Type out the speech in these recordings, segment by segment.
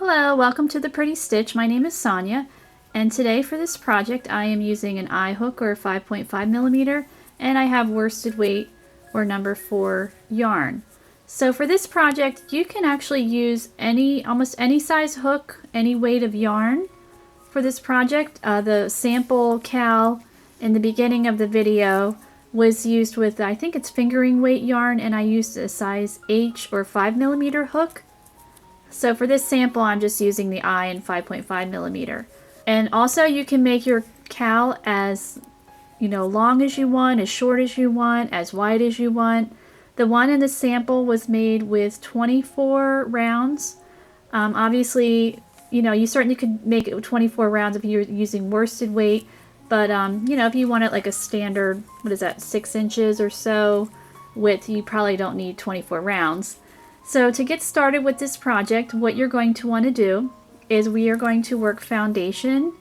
Hello, welcome to the Pretty Stitch. My name is Sonia, and today for this project I am using an eye hook or 5.5 millimeter, and I have worsted weight or number 4 yarn. So for this project you can actually use almost any size hook, any weight of yarn for this project. The sample cowl in the beginning of the video was used with, I think it's fingering weight yarn, and I used a size H or 5 millimeter hook. So for this sample, I'm just using the eye and 5.5 millimeter. And also you can make your cowl as, long as you want, as short as you want, as wide as you want. The one in the sample was made with 24 rounds. Obviously, you certainly could make it with 24 rounds if you're using worsted weight. But, if you want it like a standard, 6 inches or so width, you probably don't need 24 rounds. So to get started with this project, what you're going to want to do is we are going to work foundation,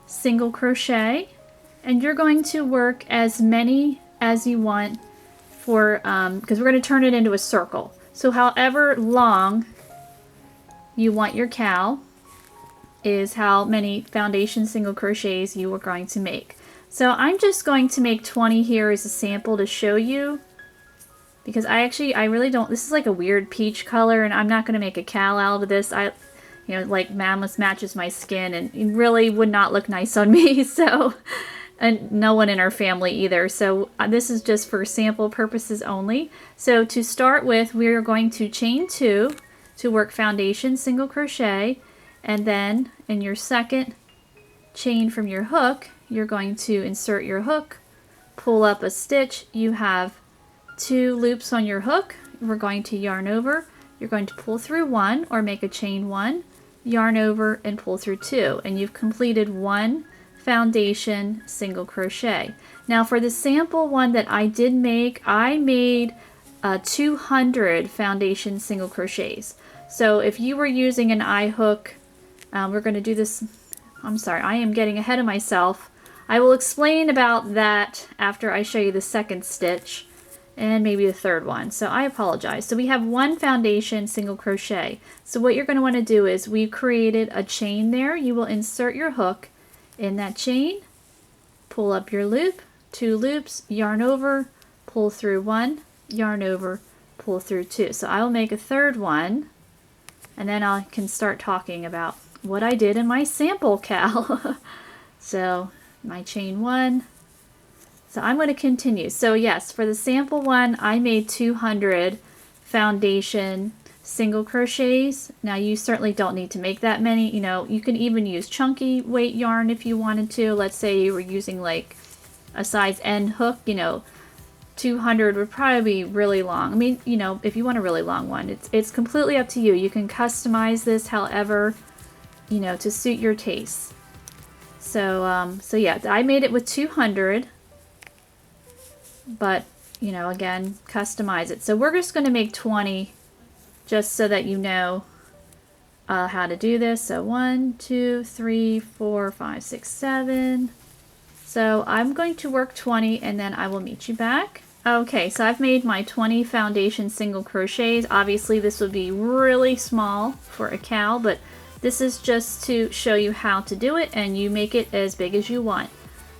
single crochet, and you're going to work as many as you want for, because we're going to turn it into a circle. So however long you want your cowl is how many foundation single crochets you are going to make. So I'm just going to make 20 here as a sample to show you, because I really don't, this is like a weird peach color, and I'm not going to make a cowl out of this. Like almost matches my skin, and it really would not look nice on me, so, and no one in our family either. So this is just for sample purposes only. So to start with, we are going to chain 2 to work foundation single crochet, and then in your second chain from your hook, you're going to insert your hook, pull up a stitch. You have 2 loops on your hook. We're going to yarn over. You're going to pull through 1 or make a chain 1, yarn over and pull through 2, and you've completed 1 foundation single crochet. Now for the sample one that I did make, I made 200 foundation single crochets. So if you were using an eye hook, we're going to do this. I'm sorry, I am getting ahead of myself. I will explain about that after I show you the second stitch and maybe the third one, so I apologize. So we have 1 foundation single crochet. So what you're going to want to do is we've created a chain there. You will insert your hook in that chain, pull up your loop, 2 loops, yarn over, pull through 1, yarn over, pull through 2. So I will make a third one, and then I can start talking about what I did in my sample cowl. So my chain 1. So I'm going to continue. So yes, for the sample one, I made 200 foundation single crochets. Now you certainly don't need to make that many. You can even use chunky weight yarn if you wanted to. Let's say you were using like a size N hook, 200 would probably be really long. I mean, if you want a really long one, it's completely up to you. You can customize this however, to suit your taste. So, yeah, I made it with 200. But, again, customize it. So we're just going to make 20 just so that you know how to do this. So 1, 2, 3, 4, 5, 6, 7. So I'm going to work 20 and then I will meet you back. Okay, so I've made my 20 foundation single crochets. Obviously this would be really small for a cowl, but this is just to show you how to do it, and you make it as big as you want.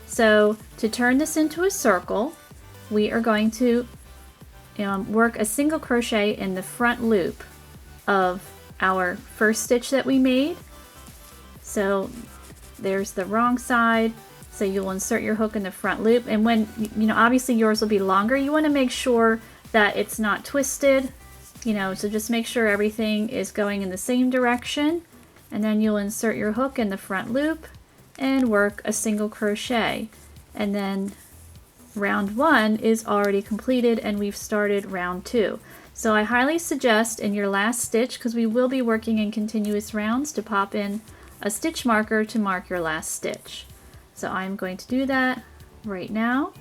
So to turn this into a circle, we are going to work a single crochet in the front loop of our first stitch that we made. So there's the wrong side. So you'll insert your hook in the front loop, and when, obviously yours will be longer. You want to make sure that it's not twisted, so just make sure everything is going in the same direction, and then you'll insert your hook in the front loop and work a single crochet. And then round 1 is already completed and we've started round 2. So I highly suggest in your last stitch, because we will be working in continuous rounds, to pop in a stitch marker to mark your last stitch. So I'm going to do that right now.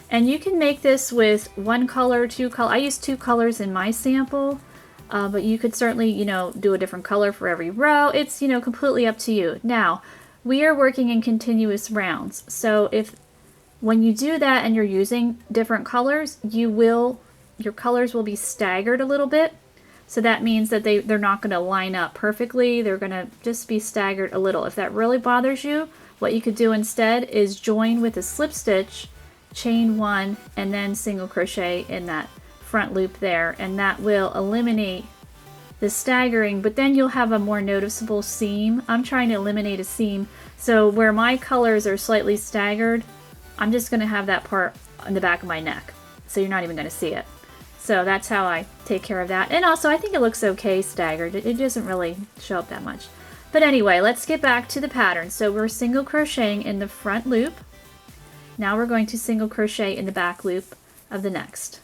And you can make this with 1 color, 2 color. I used 2 colors in my sample, but you could certainly, do a different color for every row. It's, completely up to you. Now, we are working in continuous rounds. So when you do that and you're using different colors, your colors will be staggered a little bit. So that means that they're not going to line up perfectly. They're going to just be staggered a little. If that really bothers you, what you could do instead is join with a slip stitch, chain 1, and then single crochet in that front loop there, and that will eliminate the staggering, but then you'll have a more noticeable seam. I'm trying to eliminate a seam, so where my colors are slightly staggered, I'm just going to have that part on the back of my neck, so you're not even going to see it. So that's how I take care of that. And also, I think it looks okay staggered. It doesn't really show up that much. But anyway, let's get back to the pattern. So we're single crocheting in the front loop. Now we're going to single crochet in the back loop of the next.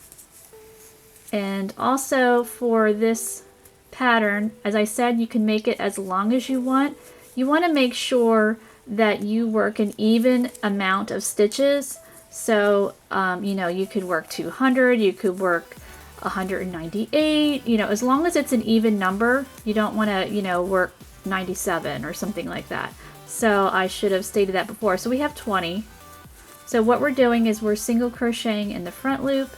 And also for this pattern, as I said, you can make it as long as you want. You want to make sure that you work an even amount of stitches. So, you know, you could work 200, you could work 198, you know, as long as it's an even number. You don't want to, you know, work 97 or something like that. So I should have stated that before. So we have 20. So what we're doing is we're single crocheting in the front loop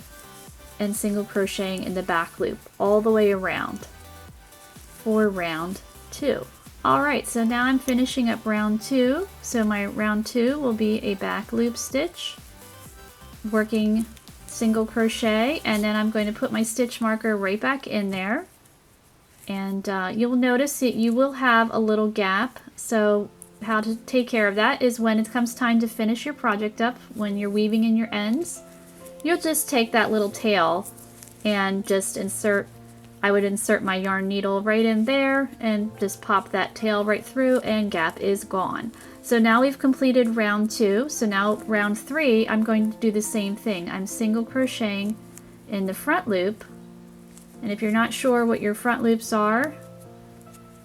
and single crocheting in the back loop all the way around for round 2. Alright, so now I'm finishing up round 2. So my round 2 will be a back loop stitch, working single crochet, and then I'm going to put my stitch marker right back in there. And you'll notice that you will have a little gap. So how to take care of that is when it comes time to finish your project up, when you're weaving in your ends, you'll just take that little tail and just insert, I would insert my yarn needle right in there and just pop that tail right through, and gap is gone. So now we've completed round 2. So now round 3, I'm going to do the same thing. I'm single crocheting in the front loop. And if you're not sure what your front loops are,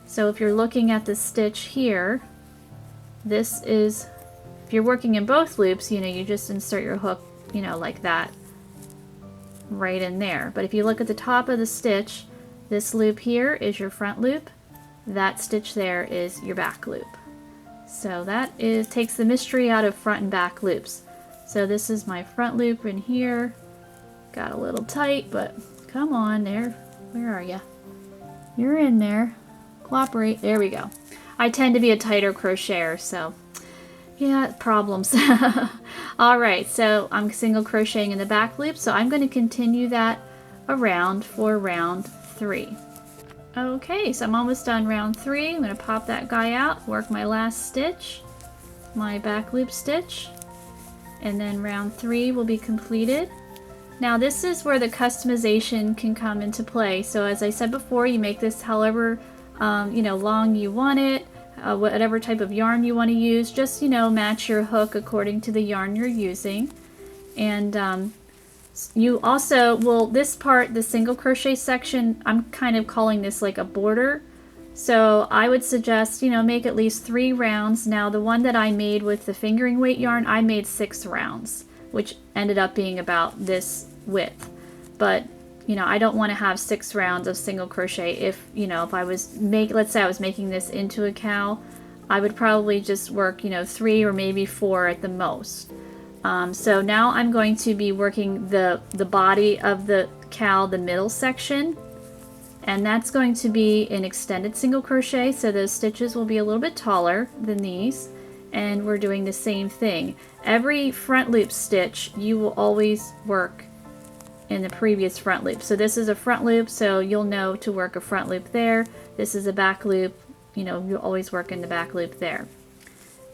so if you're looking at the stitch here, this is, if you're working in both loops, you know, you just insert your hook, you know, like that, right in there. But if you look at the top of the stitch, this loop here is your front loop, that stitch there is your back loop. So that takes the mystery out of front and back loops. So this is my front loop in here. Got a little tight, but come on there. Where are you? You're in there. Cooperate. There we go. I tend to be a tighter crocheter, so yeah, problems. Alright, so I'm single crocheting in the back loop, so I'm going to continue that around for round 3. Okay, so I'm almost done round 3. I'm going to pop that guy out, work my last stitch, my back loop stitch, and then round 3 will be completed. Now this is where the customization can come into play. So as I said before, you make this however you know, long you want it, whatever type of yarn you want to use. Just, you know, match your hook according to the yarn you're using. And you also will, this part, the single crochet section, I'm kind of calling this like a border. So I would suggest, you know, make at least 3 rounds. Now the one that I made with the fingering weight yarn, I made 6 rounds, which ended up being about this width. But, you know, I don't want to have 6 rounds of single crochet. If, you know, if I was let's say I was making this into a cowl, I would probably just work, you know, 3 or maybe 4 at the most. So now I'm going to be working the body of the cowl, the middle section, and that's going to be an extended single crochet, so those stitches will be a little bit taller than these, and we're doing the same thing. Every front loop stitch you will always work in the previous front loop. So this is a front loop, so you'll know to work a front loop there. This is a back loop, you know, you'll always work in the back loop there.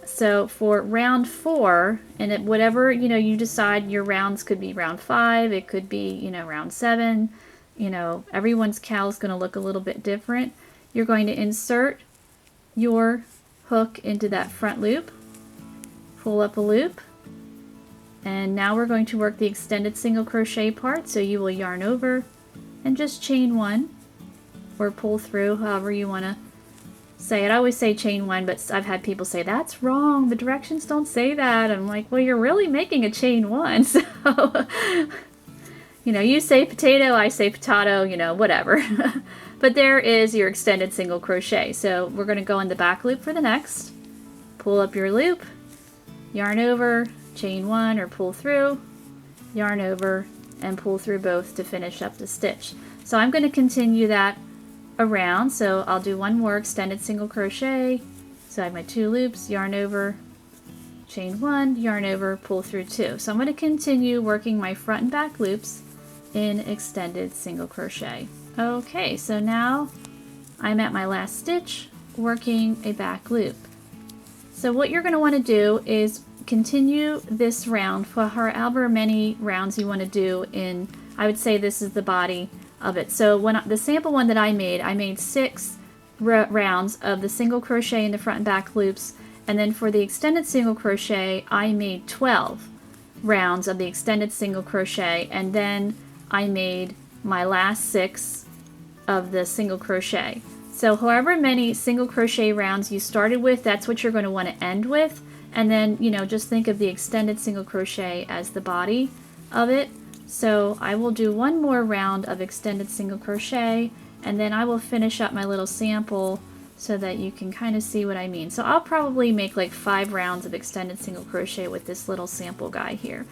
So for round 4, and whatever, you know, you decide, your rounds could be round 5, it could be, you know, round 7, you know, everyone's cowl is going to look a little bit different. You're going to insert your hook into that front loop, pull up a loop, and now we're going to work the extended single crochet part. So you will yarn over and just chain 1 or pull through, however you want to say it. I always say chain 1, but I've had people say that's wrong, the directions don't say that. I'm like, well, you're really making a chain 1, so you know, you say potato, I say potato, you know, whatever. But there is your extended single crochet. So we're going to go in the back loop for the next, pull up your loop, yarn over, chain 1 or pull through, yarn over, and pull through both to finish up the stitch. So I'm going to continue that around. So I'll do one more extended single crochet. So I have my 2 loops, yarn over, chain 1, yarn over, pull through 2. So I'm going to continue working my front and back loops in extended single crochet. Okay, so now I'm at my last stitch working a back loop. So what you're going to want to do is continue this round for however many rounds you want to do in, I would say this is the body of it. So the sample one that I made 6 rounds of the single crochet in the front and back loops, and then for the extended single crochet I made 12 rounds of the extended single crochet, and then I made my last 6 of the single crochet. So however many single crochet rounds you started with, that's what you're going to want to end with, and then just think of the extended single crochet as the body of it. So I will do one more round of extended single crochet, and then I will finish up my little sample so that you can kind of see what I mean. So I'll probably make like 5 rounds of extended single crochet with this little sample guy here.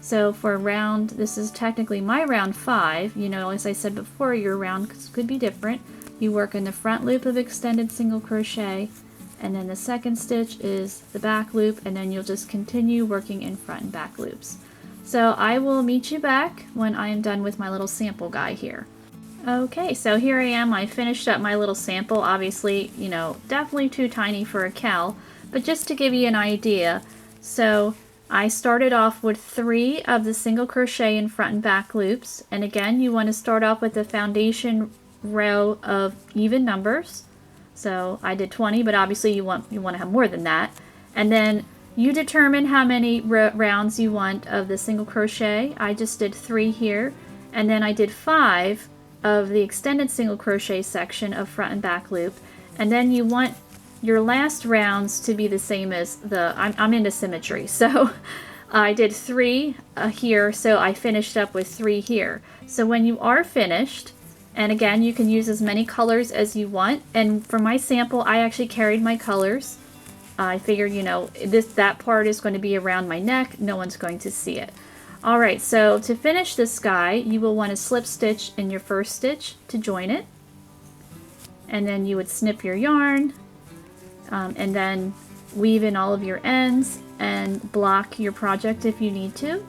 So for round, this is technically my round 5. As I said before, your rounds could be different. You work in the front loop of extended single crochet, and then the second stitch is the back loop, and then you'll just continue working in front and back loops. So I will meet you back when I am done with my little sample guy here. Okay, so here I am. I finished up my little sample. Obviously, definitely too tiny for a cowl, but just to give you an idea. So I started off with 3 of the single crochet in front and back loops, and again, you want to start off with the foundation row of even numbers. So I did 20, but obviously you want to have more than that. And then you determine how many rounds you want of the single crochet. I just did 3 here, and then I did 5 of the extended single crochet section of front and back loop, and then you want your last rounds to be the same as I'm into symmetry, so I did 3 here, so I finished up with 3 here. So when you are finished, and again you can use as many colors as you want, and for my sample I actually carried my colors. I figured that part is going to be around my neck, no one's going to see it. Alright, so to finish this guy, you will want to slip stitch in your first stitch to join it, and then you would snip your yarn, and then weave in all of your ends and block your project if you need to.